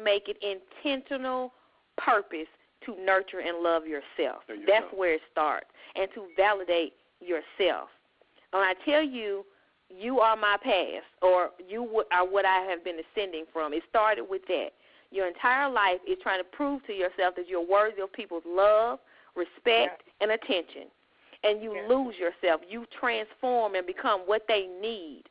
make it intentional purpose to nurture and love yourself. That's where it starts, and to validate yourself. When I tell you, you are my past, or you are what I have been ascending from, it started with that. Your entire life is trying to prove to yourself that you're worthy of people's love, respect, and attention. And you lose yourself. You transform and become what they need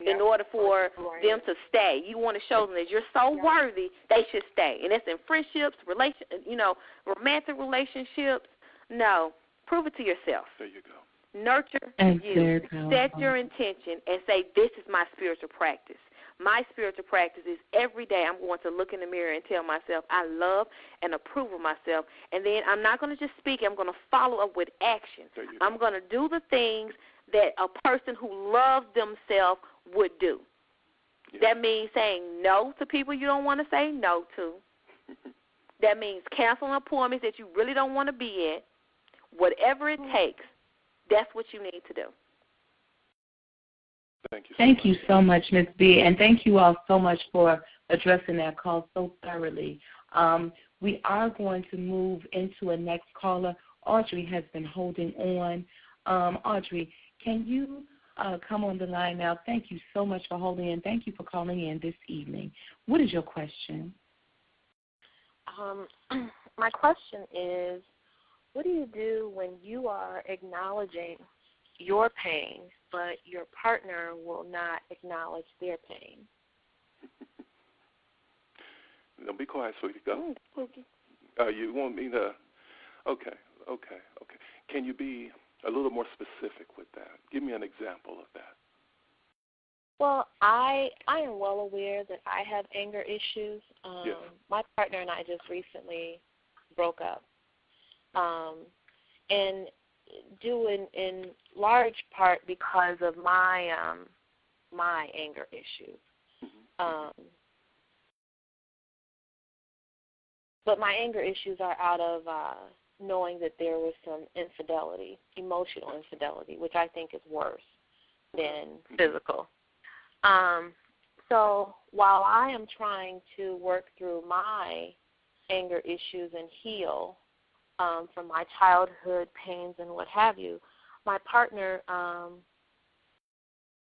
in order for them to stay. You want to show them that you're so worthy, they should stay. And that's in friendships, romantic relationships. No, prove it to yourself. There you go. Nurture you. Set your intention and say, this is my spiritual practice. My spiritual practice is every day I'm going to look in the mirror and tell myself I love and approve of myself. And then I'm not going to just speak. I'm going to follow up with action. I'm going to do the things that a person who loves themselves would do. Yeah. That means saying no to people you don't want to say no to. That means canceling appointments that you really don't want to be at. Whatever it takes, that's what you need to do. Thank you so much, Ms. B. And thank you all so much for addressing that call so thoroughly. We are going to move into a next caller. Audrey has been holding on. Audrey, can you come on the line now? Thank you so much for holding in. Thank you for calling in this evening. What is your question? My question is, what do you do when you are acknowledging your pain, but your partner will not acknowledge their pain? Don't be quiet, sweetie. Go. You want me to? Okay. Can you be a little more specific with that? Give me an example of that. Well, I am well aware that I have anger issues. Yes. My partner and I just recently broke up. And due in large part because of my my anger issues. But my anger issues are out of knowing that there was some infidelity, emotional infidelity, which I think is worse than physical. So while I am trying to work through my anger issues and heal from my childhood pains and what have you, my partner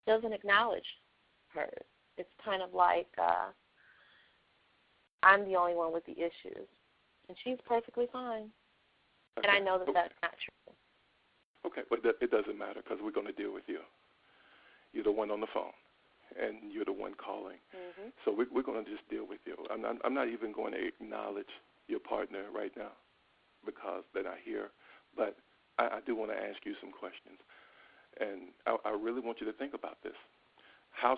doesn't acknowledge hers. It's kind of like I'm the only one with the issues, and she's perfectly fine. Okay. And I know that that's not true. Okay, but it doesn't matter because we're going to deal with you. You're the one on the phone, and you're the one calling. Mm-hmm. So we're going to just deal with you. I'm not even going to acknowledge your partner right now because they're not here. But I do want to ask you some questions. And I really want you to think about this. How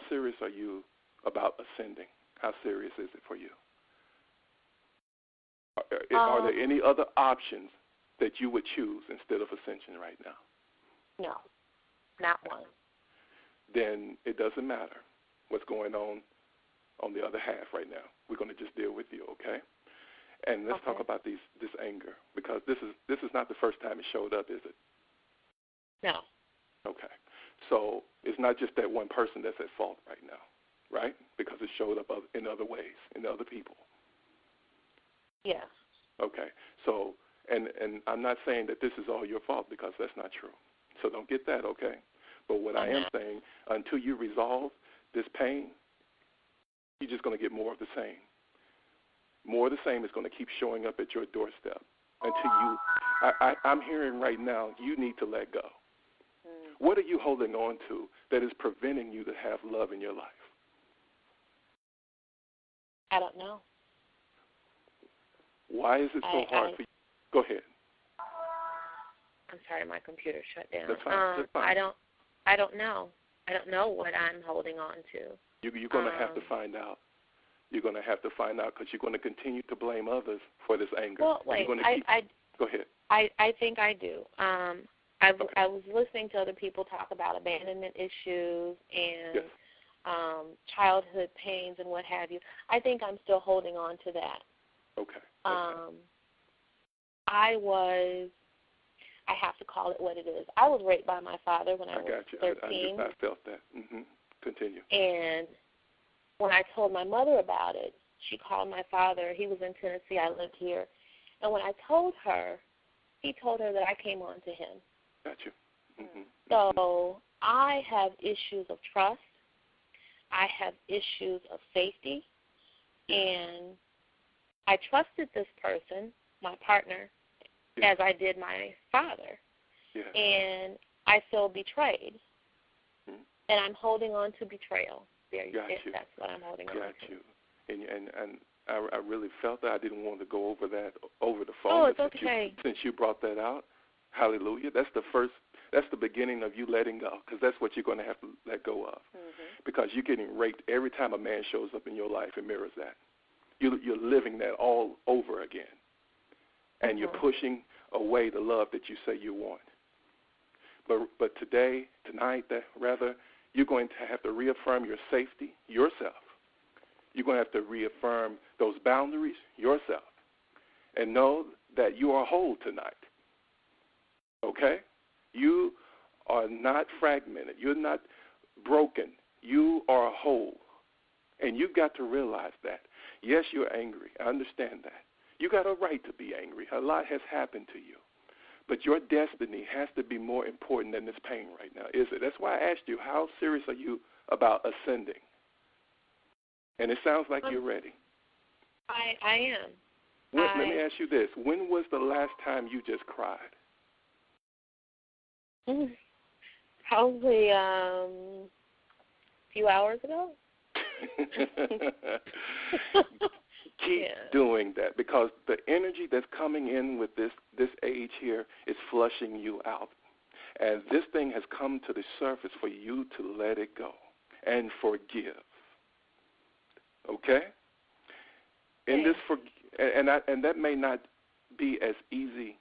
serious are you about ascending? How serious is it for you? Are there any other options that you would choose instead of ascension right now? No, not one. Then it doesn't matter what's going on the other half right now. We're going to just deal with you, okay? And let's talk about this anger, because this is not the first time it showed up, is it? No. Okay. So it's not just that one person that's at fault right now, right? Because it showed up in other ways, in other people. Yes. Okay. So, and I'm not saying that this is all your fault, because that's not true. So don't get that, okay? But what I am saying, until you resolve this pain, you're just going to get more of the same. More of the same is going to keep showing up at your doorstep until I'm hearing right now, you need to let go. What are you holding on to that is preventing you to have love in your life? I don't know. Why is it so hard for you? Go ahead. I'm sorry, my computer shut down. That's fine. That's fine. I don't know. I don't know what I'm holding on to. You're going to have to find out. You're going to have to find out, because you're going to continue to blame others for this anger. Well, wait. Go ahead. I think I do. I was listening to other people talk about abandonment issues and childhood pains and what have you. I think I'm still holding on to that. Okay. I have to call it what it is. I was raped by my father when I was 13. I felt that. Mm-hmm. Continue. And when I told my mother about it, she called my father. He was in Tennessee. I lived here. And when I told her, he told her that I came on to him. Gotcha. Mm-hmm. So I have issues of trust. I have issues of safety. And I trusted this person, my partner, as I did my father. Yeah. And I feel betrayed. Mm-hmm. And I'm holding on to betrayal. There you go. That's what I'm holding on to. Got you. And I really felt that. I didn't want to go over that over the phone. Oh, it's okay. Since you brought that out, hallelujah. That's the beginning of you letting go, because that's what you're going to have to let go of. Mm-hmm. Because you're getting raped every time a man shows up in your life. It mirrors that. You're living that all over again. And mm-hmm. you're pushing away the love that you say you want. But tonight, you're going to have to reaffirm your safety, yourself. You're going to have to reaffirm those boundaries, yourself. And know that you are whole tonight. Okay? You are not fragmented. You're not broken. You are whole. And you've got to realize that. Yes, you're angry. I understand that. You got a right to be angry. A lot has happened to you. But your destiny has to be more important than this pain right now, is it? That's why I asked you, how serious are you about ascending? And it sounds like you're ready. I am. Let me ask you this. When was the last time you just cried? Probably a few hours ago. Keep doing that, because the energy that's coming in with this age here is flushing you out. And this thing has come to the surface for you to let it go and forgive. Okay? And that may not be as easy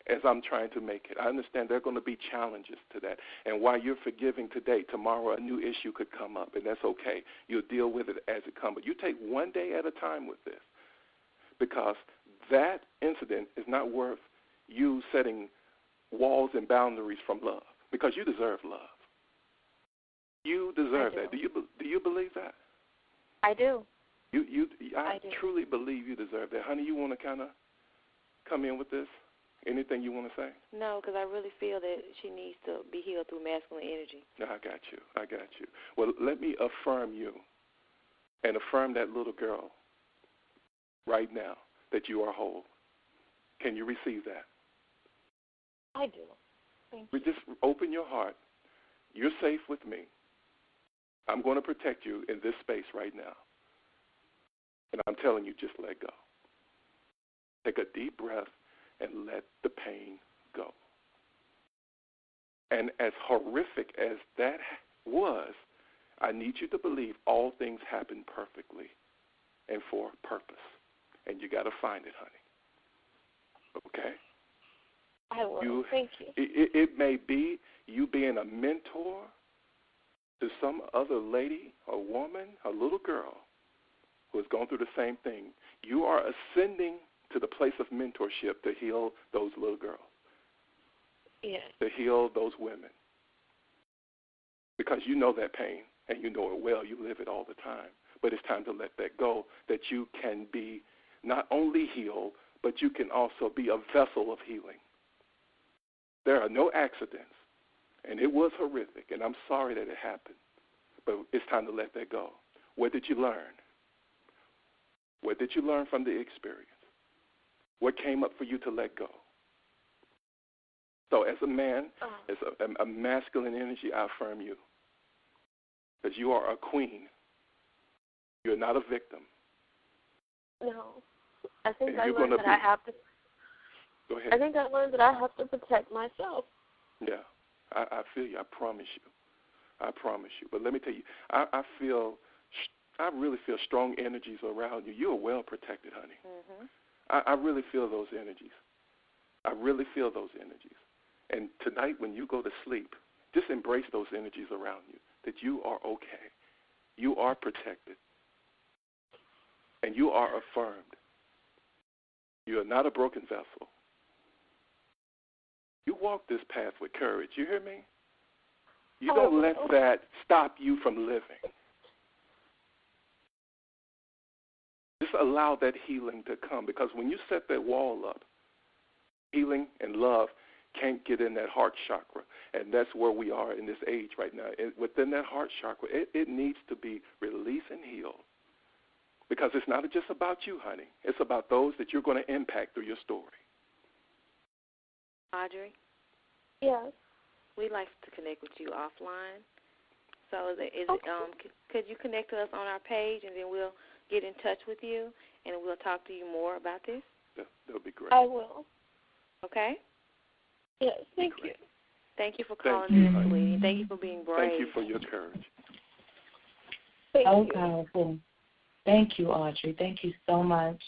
as I'm trying to make it. I understand there are going to be challenges to that. And while you're forgiving today, tomorrow a new issue could come up, and that's okay. You'll deal with it as it comes. But you take one day at a time with this, because that incident is not worth you setting walls and boundaries from love, because you deserve love. You deserve that. Do you believe that? I do. I truly believe you deserve that. Honey, you want to kind of come in with this? Anything you want to say? No, because I really feel that she needs to be healed through masculine energy. No, I got you. Well, let me affirm you and affirm that little girl right now that you are whole. Can you receive that? I do. Thank you. Just open your heart. You're safe with me. I'm going to protect you in this space right now. And I'm telling you, just let go. Take a deep breath and let the pain go. And as horrific as that was, I need you to believe all things happen perfectly and for a purpose. And you got to find it, honey. Okay? I will. Thank you. It may be you being a mentor to some other lady, a woman, a little girl who has gone through the same thing. You are ascending to the place of mentorship to heal those little girls, to heal those women, because you know that pain and you know it well. You live it all the time. But it's time to let that go, that you can be not only healed, but you can also be a vessel of healing. There are no accidents, and it was horrific, and I'm sorry that it happened, but it's time to let that go. What did you learn? What did you learn from the experience? What came up for you to let go? So as a man, as a masculine energy, I affirm you. Because you are a queen. You're not a victim. No. I think I learned that I have to. Go ahead. I think I learned that I have to protect myself. Yeah. I feel you. I promise you. But let me tell you, I really feel strong energies around you. You are well protected, honey. Mm-hmm. I really feel those energies. And tonight when you go to sleep, just embrace those energies around you, that you are okay. You are protected. And you are affirmed. You are not a broken vessel. You walk this path with courage. You hear me? You don't let that stop you from living. Just allow that healing to come, because when you set that wall up, healing and love can't get in that heart chakra, and that's where we are in this age right now. Within that heart chakra, it needs to be released and healed, because it's not just about you, honey. It's about those that you're going to impact through your story. Audrey? Yes. We'd like to connect with you offline. So could you connect to us on our page, and then we'll get in touch with you, and we'll talk to you more about this? That would be great. I will. Okay? Yes, thank you. Thank you for calling in, sweetie. Thank you for being brave. Thank you for your courage. So powerful. Thank you, Audrey. Thank you so much.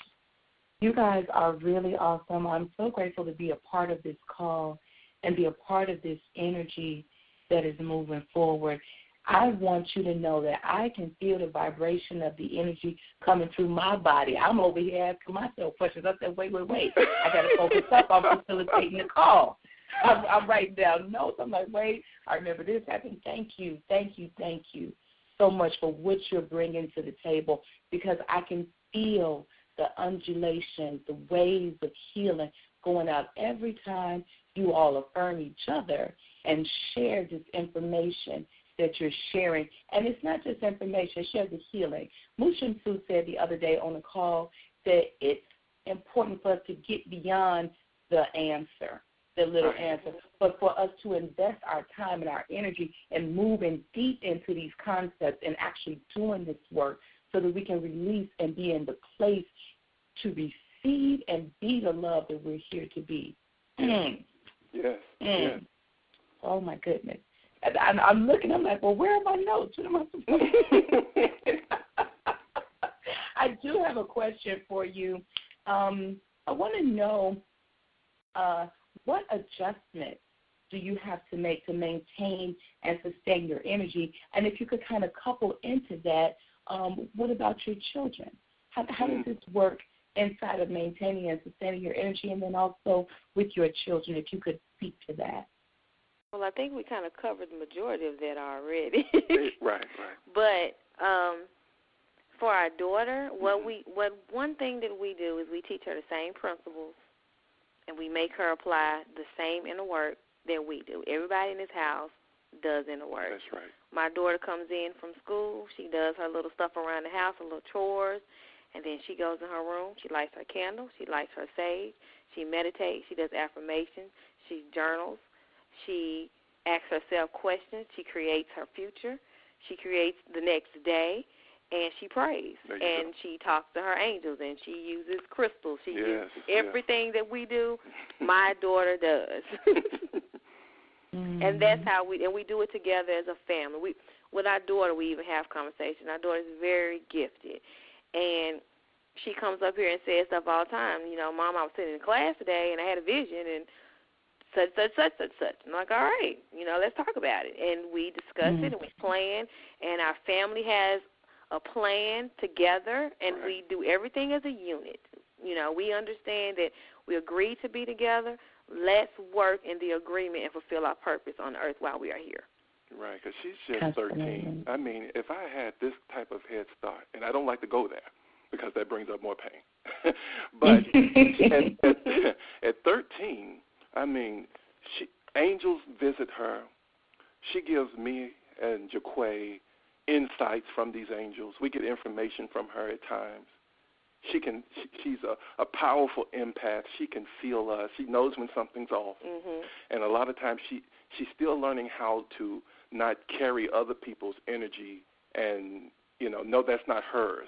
You guys are really awesome. I'm so grateful to be a part of this call and be a part of this energy that is moving forward. I want you to know that I can feel the vibration of the energy coming through my body. I'm over here asking myself questions. I said, wait. I got to focus up. I'm facilitating the call. I'm writing down notes. I'm like, wait, I remember this happened. Thank you so much for what you're bringing to the table, because I can feel the undulations, the waves of healing going out every time you all affirm each other and share this information that you're sharing. And it's not just information, share the healing. Mushin Su said the other day on the call that it's important for us to get beyond the answer, the little answer, but for us to invest our time and our energy and moving deep into these concepts and actually doing this work so that we can release and be in the place to receive and be the love that we're here to be. Yes. Oh, my goodness. I'm looking, I'm like, well, where are my notes? What am I supposed to do? I do have a question for you. I want to know what adjustment do you have to make to maintain and sustain your energy? And if you could kind of couple into that, what about your children? How does this work inside of maintaining and sustaining your energy, and then also with your children, if you could speak to that? Well, I think we kind of covered the majority of that already. Right. But for our daughter, one thing that we do is we teach her the same principles, and we make her apply the same inner work that we do. Everybody in this house does inner work. That's right. My daughter comes in from school. She does her little stuff around the house, her little chores, and then she goes in her room. She lights her candle. She lights her sage. She meditates. She does affirmations. She journals. She asks herself questions. She creates her future. She creates the next day, and she prays. And she talks to her angels, and she uses crystals. She uses everything that we do, my daughter does. And that's how we do it together as a family. With our daughter, we even have conversations. Our daughter is very gifted, and she comes up here and says stuff all the time. You know, Mom, I was sitting in class today, and I had a vision, and such. I'm like, all right, let's talk about it. And we discuss it, and we plan, and our family has a plan together, and we do everything as a unit. We understand that we agree to be together. Let's work in the agreement and fulfill our purpose on earth while we are here. Right, because she's just 13. I mean, if I had this type of head start, and I don't like to go there because that brings up more pain, but at 13, I mean, angels visit her. She gives me and Jiquay insights from these angels. We get information from her at times. She's a powerful empath. She can feel us. She knows when something's off. And a lot of times she's still learning how to not carry other people's energy and, know that's not hers,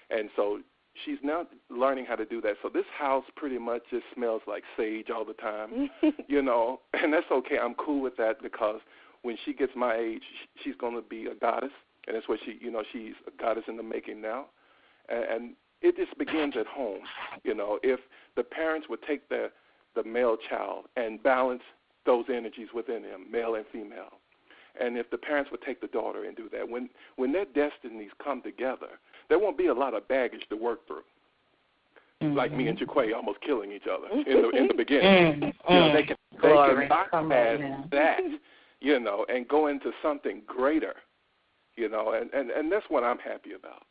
And so she's now learning how to do that. So this house pretty much just smells like sage all the time, and that's okay. I'm cool with that, because when she gets my age, she's going to be a goddess, and that's what she's a goddess in the making now. And it just begins at home. If the parents would take the male child and balance those energies within him, male and female, and if the parents would take the daughter and do that, when their destinies come together, there won't be a lot of baggage to work through. Like me and Jiquay almost killing each other in the beginning. They can bypass that, and go into something greater, and that's what I'm happy about.